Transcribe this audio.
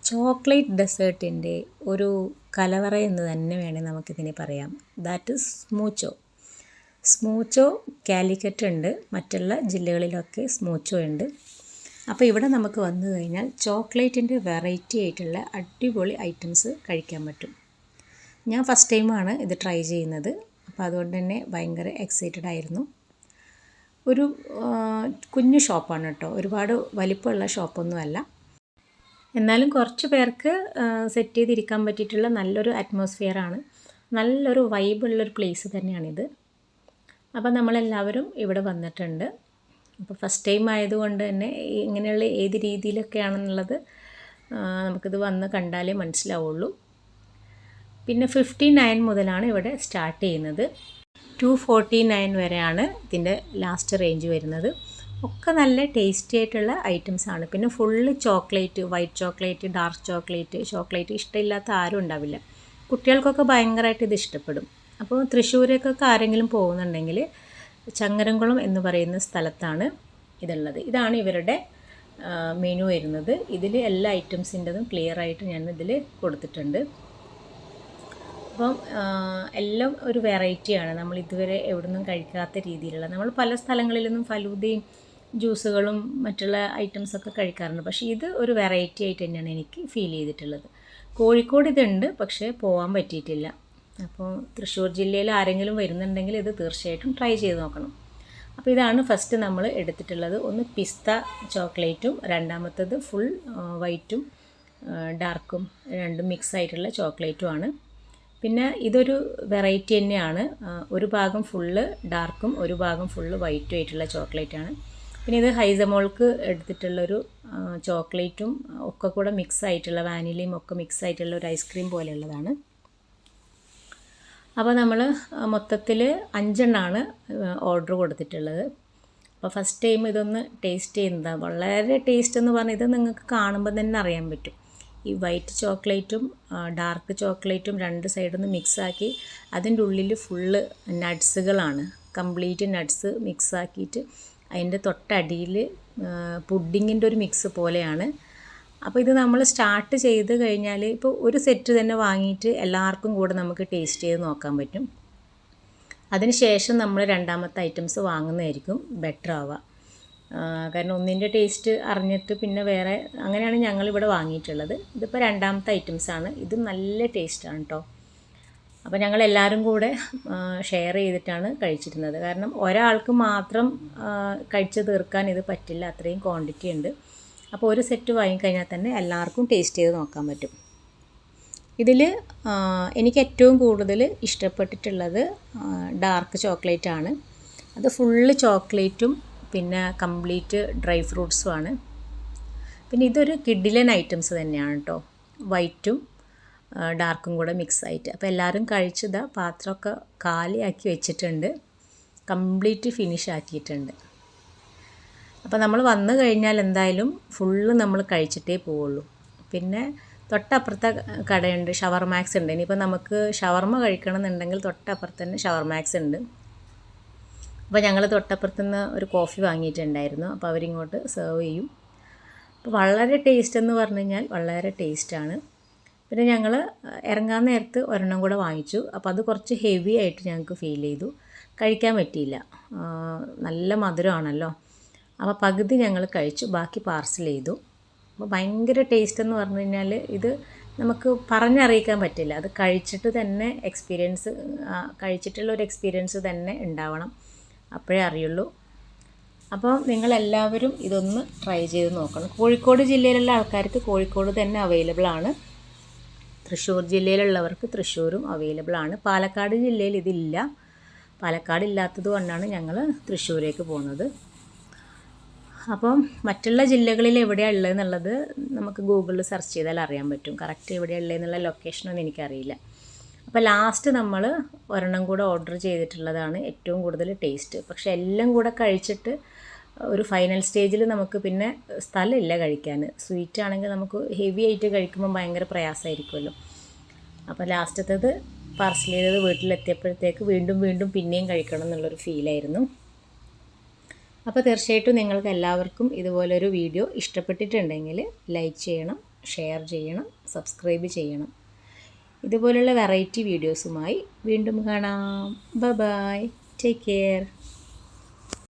Chocolate ഡെസേർട്ടിൻ്റെ ഒരു കലവറ എന്ന് തന്നെ വേണമെങ്കിൽ നമുക്കിതിനെ പറയാം. That is സ്മൂച്ചോ. സ്മൂച്ചോ കാലിക്കറ്റ് ഉണ്ട്, മറ്റുള്ള ജില്ലകളിലൊക്കെ സ്മൂച്ചോ ഉണ്ട്. അപ്പോൾ ഇവിടെ നമുക്ക് വന്നു കഴിഞ്ഞാൽ ചോക്ലേറ്റിൻ്റെ വെറൈറ്റി ആയിട്ടുള്ള അടിപൊളി ഐറ്റംസ് കഴിക്കാൻ പറ്റും. ഞാൻ ഫസ്റ്റ് ടൈമാണ് ഇത് ട്രൈ ചെയ്യുന്നത്, അപ്പോൾ അതുകൊണ്ട് തന്നെ ഭയങ്കര എക്സൈറ്റഡ് ആയിരുന്നു. ഒരു കുഞ്ഞു ഷോപ്പാണ് കേട്ടോ, ഒരുപാട് വലിപ്പമുള്ള ഷോപ്പൊന്നുമല്ല. എന്നാലും കുറച്ച് പേർക്ക് സെറ്റ് ചെയ്തിരിക്കാൻ പറ്റിയിട്ടുള്ള നല്ലൊരു അറ്റ്മോസ്ഫിയറാണ്, നല്ലൊരു വൈബുള്ളൊരു പ്ലേസ് തന്നെയാണിത്. അപ്പോൾ നമ്മളെല്ലാവരും ഇവിടെ വന്നിട്ടുണ്ട്. അപ്പോൾ ഫസ്റ്റ് ടൈം ആയതുകൊണ്ട് തന്നെ ഇങ്ങനെയുള്ള ഏത് രീതിയിലൊക്കെയാണെന്നുള്ളത് നമുക്കിത് വന്ന് കണ്ടാലേ മനസ്സിലാവുള്ളൂ. പിന്നെ 59 മുതലാണ് ഇവിടെ സ്റ്റാർട്ട് ചെയ്യുന്നത്. 249 വരെയാണ് ഇതിൻ്റെ ലാസ്റ്റ് റേഞ്ച് വരുന്നത്. ഒക്കെ നല്ല ടേസ്റ്റി ആയിട്ടുള്ള ഐറ്റംസാണ്. പിന്നെ full chocolate, white chocolate, dark chocolate ഇഷ്ടമില്ലാത്ത ആരും ഉണ്ടാവില്ല. കുട്ടികൾക്കൊക്കെ ഭയങ്കരമായിട്ട് ഇത് ഇഷ്ടപ്പെടും. അപ്പോൾ തൃശ്ശൂരേക്കൊക്കെ ആരെങ്കിലും പോകുന്നുണ്ടെങ്കിൽ ചങ്ങരംകുളം എന്ന് പറയുന്ന സ്ഥലത്താണ് ഇതുള്ളത്. ഇതാണ് ഇവരുടെ മെനു വരുന്നത്. ഇതിൽ എല്ലാ ഐറ്റംസിൻ്റെതും ക്ലിയറായിട്ട് ഞാൻ ഇതിൽ കൊടുത്തിട്ടുണ്ട്. അപ്പം എല്ലാം ഒരു വെറൈറ്റിയാണ്, നമ്മൾ ഇതുവരെ എവിടെ നിന്നും കഴിക്കാത്ത രീതിയിലുള്ള. നമ്മൾ പല സ്ഥലങ്ങളിൽ നിന്നും ഫലൂദയും ജ്യൂസുകളും മറ്റുള്ള ഐറ്റംസൊക്കെ കഴിക്കാറുണ്ട്, പക്ഷേ ഇത് ഒരു വെറൈറ്റി ആയിട്ട് തന്നെയാണ് എനിക്ക് ഫീൽ ചെയ്തിട്ടുള്ളത്. കോഴിക്കോട് ഇതുണ്ട്, പക്ഷേ പോകാൻ പറ്റിയിട്ടില്ല. അപ്പോൾ തൃശ്ശൂർ ജില്ലയിൽ ആരെങ്കിലും വരുന്നുണ്ടെങ്കിൽ ഇത് തീർച്ചയായിട്ടും ട്രൈ ചെയ്ത് നോക്കണം. അപ്പോൾ ഇതാണ് ഫസ്റ്റ് നമ്മൾ എടുത്തിട്ടുള്ളത്. ഒന്ന് പിസ്ത ചോക്ലേറ്റും, രണ്ടാമത്തത് ഫുൾ വൈറ്റും ഡാർക്കും രണ്ടും മിക്സ് ആയിട്ടുള്ള ചോക്ലേറ്റുമാണ്. പിന്നെ ഇതൊരു വെറൈറ്റി തന്നെയാണ്. ഒരു ഭാഗം ഫുള്ള് ഡാർക്കും ഒരു ഭാഗം ഫുള്ള് വൈറ്റും ആയിട്ടുള്ള ചോക്ലേറ്റാണ്. പിന്നെ ഇത് ഹൈസമോൾക്ക് എടുത്തിട്ടുള്ളൊരു ചോക്ലേറ്റും ഒക്കെ കൂടെ മിക്സ് ആയിട്ടുള്ള, വാനിലയും ഒക്കെ മിക്സ് ആയിട്ടുള്ള ഒരു ഐസ്ക്രീം പോലെയുള്ളതാണ്. അപ്പോൾ നമ്മൾ മൊത്തത്തിൽ 5 എണ്ണമാണ് ഓർഡർ കൊടുത്തിട്ടുള്ളത്. അപ്പോൾ ഫസ്റ്റ് ടൈം ഇതൊന്ന് ടേസ്റ്റ് ചെയ്യുന്നതാണ്. വളരെ ടേസ്റ്റ് എന്ന് പറഞ്ഞാൽ ഇത് നിങ്ങൾക്ക് കാണുമ്പോൾ തന്നെ അറിയാൻ പറ്റും. ഈ വൈറ്റ് ചോക്ലേറ്റും ഡാർക്ക് ചോക്ലേറ്റും രണ്ട് സൈഡിൽ നിന്ന് മിക്സാക്കി അതിൻ്റെ ഉള്ളിൽ ഫുള്ള് നട്ട്സുകളാണ്, കംപ്ലീറ്റ് നട്ട്സ് മിക്സാക്കിയിട്ട് അതിൻ്റെ തൊട്ടടിയിൽ പുഡിങ്ങിൻ്റെ ഒരു മിക്സ് പോലെയാണ്. അപ്പോൾ ഇത് നമ്മൾ സ്റ്റാർട്ട് ചെയ്ത് കഴിഞ്ഞാൽ ഇപ്പോൾ ഒരു സെറ്റ് തന്നെ വാങ്ങിയിട്ട് എല്ലാവർക്കും കൂടെ നമുക്ക് ടേസ്റ്റ് ചെയ്ത് നോക്കാൻ പറ്റും. അതിന് ശേഷം നമ്മൾ രണ്ടാമത്തെ ഐറ്റംസ് വാങ്ങുന്നതായിരിക്കും ബെറ്റർ ആവുക. കാരണം ഒന്നിൻ്റെ ടേസ്റ്റ് അറിഞ്ഞിട്ട് പിന്നെ വേറെ, അങ്ങനെയാണ് ഞങ്ങളിവിടെ വാങ്ങിയിട്ടുള്ളത്. ഇതിപ്പോൾ രണ്ടാമത്തെ ഐറ്റംസാണ്. ഇത് നല്ല ടേസ്റ്റാണ് കേട്ടോ. അപ്പോൾ ഞങ്ങളെല്ലാവരും കൂടെ ഷെയർ ചെയ്തിട്ടാണ് കഴിച്ചിരുന്നത്. കാരണം ഒരാൾക്ക് മാത്രം കഴിച്ച് തീർക്കാൻ ഇത് പറ്റില്ല, അത്രയും ക്വാണ്ടിറ്റി ഉണ്ട്. അപ്പോൾ ഒരു സെറ്റ് വാങ്ങിക്കഴിഞ്ഞാൽ തന്നെ എല്ലാവർക്കും ടേസ്റ്റ് ചെയ്ത് നോക്കാൻ പറ്റും. ഇതിൽ എനിക്ക് ഏറ്റവും കൂടുതൽ ഇഷ്ടപ്പെട്ടിട്ടുള്ളത് ഡാർക്ക് ചോക്ലേറ്റാണ്. അത് ഫുള്ള് ചോക്ലേറ്റും പിന്നെ കംപ്ലീറ്റ് ഡ്രൈ ഫ്രൂട്ട്സുമാണ്. പിന്നെ ഇതൊരു കിഡിലൻ ഐറ്റംസ് തന്നെയാണ് കേട്ടോ, വൈറ്റും ഡാർക്കും കൂടെ മിക്സ് ആയിട്ട്. അപ്പോൾ എല്ലാവരും കഴിച്ചതാ പാത്രമൊക്കെ കാലിയാക്കി വെച്ചിട്ടുണ്ട്, കംപ്ലീറ്റ് ഫിനിഷ് ആക്കിയിട്ടുണ്ട്. അപ്പോൾ നമ്മൾ വന്നു കഴിഞ്ഞാൽ എന്തായാലും ഫുള്ള് നമ്മൾ കഴിച്ചിട്ടേ പോവുള്ളൂ. പിന്നെ തൊട്ടപ്പുറത്തെ കടയുണ്ട്, ഷവർമാക്സ് ഉണ്ട്. ഇനിയിപ്പോൾ നമുക്ക് ഷവർമ കഴിക്കണം എന്നുണ്ടെങ്കിൽ തൊട്ടപ്പുറത്ത് തന്നെ ഷവർമാക്സ് ഉണ്ട്. അപ്പോൾ ഞങ്ങൾ തൊട്ടപ്പുറത്തുനിന്ന് ഒരു കോഫി വാങ്ങിയിട്ടുണ്ടായിരുന്നു, അപ്പോൾ അവരിങ്ങോട്ട് സെർവ് ചെയ്യും. അപ്പോൾ വളരെ ടേസ്റ്റ് എന്ന് പറഞ്ഞു കഴിഞ്ഞാൽ വളരെ ടേസ്റ്റാണ്. പിന്നെ ഞങ്ങൾ ഇറങ്ങാൻ നേരത്ത് ഒരെണ്ണം കൂടെ വാങ്ങിച്ചു. അപ്പോൾ അത് കുറച്ച് ഹെവി ആയിട്ട് ഞങ്ങൾക്ക് ഫീൽ ചെയ്തു, കഴിക്കാൻ പറ്റിയില്ല, നല്ല മധുരമാണല്ലോ. അപ്പോൾ പകുതി ഞങ്ങൾ കഴിച്ചു, ബാക്കി പാർസൽ ചെയ്തു. അപ്പോൾ ഭയങ്കര ടേസ്റ്റ് എന്ന് പറഞ്ഞു കഴിഞ്ഞാൽ ഇത് നമുക്ക് പറഞ്ഞറിയിക്കാൻ പറ്റില്ല. അത് കഴിച്ചിട്ട് തന്നെ കഴിച്ചിട്ടുള്ള ഒരു എക്സ്പീരിയൻസ് തന്നെ ഉണ്ടാവണം, അപ്പോഴേ അറിയുള്ളൂ. അപ്പോൾ നിങ്ങളെല്ലാവരും ഇതൊന്ന് ട്രൈ ചെയ്ത് നോക്കണം. കോഴിക്കോട് ജില്ലയിലുള്ള ആൾക്കാർക്ക് കോഴിക്കോട് തന്നെ അവൈലബിൾ ആണ്, തൃശ്ശൂർ ജില്ലയിലുള്ളവർക്ക് തൃശ്ശൂരും അവൈലബിൾ ആണ്. പാലക്കാട് ജില്ലയിൽ ഇതില്ല. പാലക്കാട് ഇല്ലാത്തത് കൊണ്ടാണ് ഞങ്ങൾ തൃശ്ശൂരേക്ക് പോകുന്നത്. അപ്പം മറ്റുള്ള ജില്ലകളിൽ എവിടെയാണ് ഉള്ളതെന്നുള്ളത് നമുക്ക് ഗൂഗിളിൽ സെർച്ച് ചെയ്താൽ അറിയാൻ പറ്റും. കറക്റ്റ് എവിടെയാണ് ഉള്ളതെന്നുള്ള ലൊക്കേഷനൊന്നും എനിക്കറിയില്ല. അപ്പോൾ ലാസ്റ്റ് നമ്മൾ ഒരെണ്ണം കൂടെ ഓർഡർ ചെയ്തിട്ടുള്ളതാണ് ഏറ്റവും കൂടുതൽ ടേസ്റ്റ്. പക്ഷേ എല്ലാം കൂടെ കഴിച്ചിട്ട് ഒരു ഫൈനൽ സ്റ്റേജിൽ നമുക്ക് പിന്നെ സ്ഥലമില്ല കഴിക്കാൻ. സ്വീറ്റ് ആണെങ്കിൽ നമുക്ക് ഹെവി ആയിട്ട് കഴിക്കുമ്പോൾ ഭയങ്കര പ്രയാസമായിരിക്കുമല്ലോ. അപ്പോൾ ലാസ്റ്റത്തേത് പാർസൽ ചെയ്തത് വീട്ടിലെത്തിയപ്പോഴത്തേക്ക് വീണ്ടും പിന്നെയും കഴിക്കണം എന്നുള്ളൊരു ഫീലായിരുന്നു. അപ്പോൾ തീർച്ചയായിട്ടും നിങ്ങൾക്ക് എല്ലാവർക്കും ഇതുപോലൊരു വീഡിയോ ഇഷ്ടപ്പെട്ടിട്ടുണ്ടെങ്കിൽ ലൈക്ക് ചെയ്യണം, ഷെയർ ചെയ്യണം, സബ്സ്ക്രൈബ് ചെയ്യണം. ഇതുപോലുള്ള വെറൈറ്റി വീഡിയോസുമായി വീണ്ടും കാണാം. Bye bye, take care.